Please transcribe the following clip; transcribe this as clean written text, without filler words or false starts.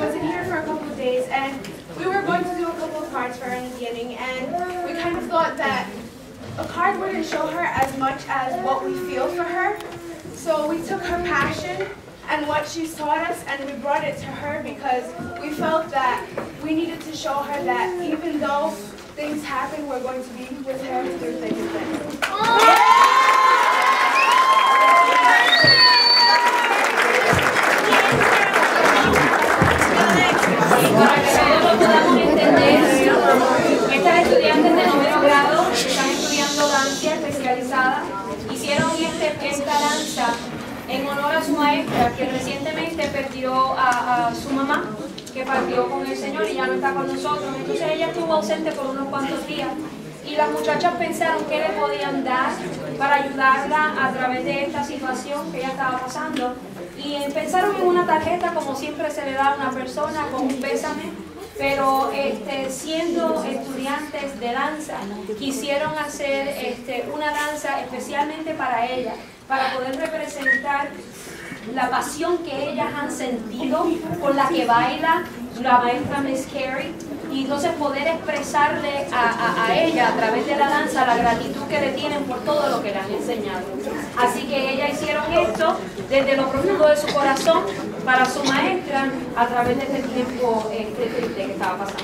wasn't here for a couple of days, and we were going to do a couple of cards for her in the beginning, and we kind of thought that a card wouldn't show her as much as what we feel for her. So we took her passion and what she's taught us, and we brought it to her because we felt that we needed to show her that even though things happen, we're going to be with her through thick and thin. Para que todos lo podamos entender, estas estudiantes de noveno grado que están estudiando danza especializada hicieron esta danza en honor a su maestra, que recientemente perdió a su mamá, que partió con el Señor y ya no está con nosotros. Entonces ella estuvo ausente por unos cuantos días y las muchachas pensaron qué le podían dar para ayudarla a través de esta situación que ella estaba pasando. Y pensaron en una tarjeta, como siempre se le da a una persona, con un pésame, pero siendo estudiantes de danza, quisieron hacer una danza especialmente para ella, para poder representar la pasión que ellas han sentido con la que baila la maestra Miss Carey, y entonces poder expresarle a ella a través de la danza la gratitud que le tienen por todo lo que le han enseñado. Así que ellas hicieron esto desde lo profundo de su corazón para su maestra a través de este tiempo triste que estaba pasando.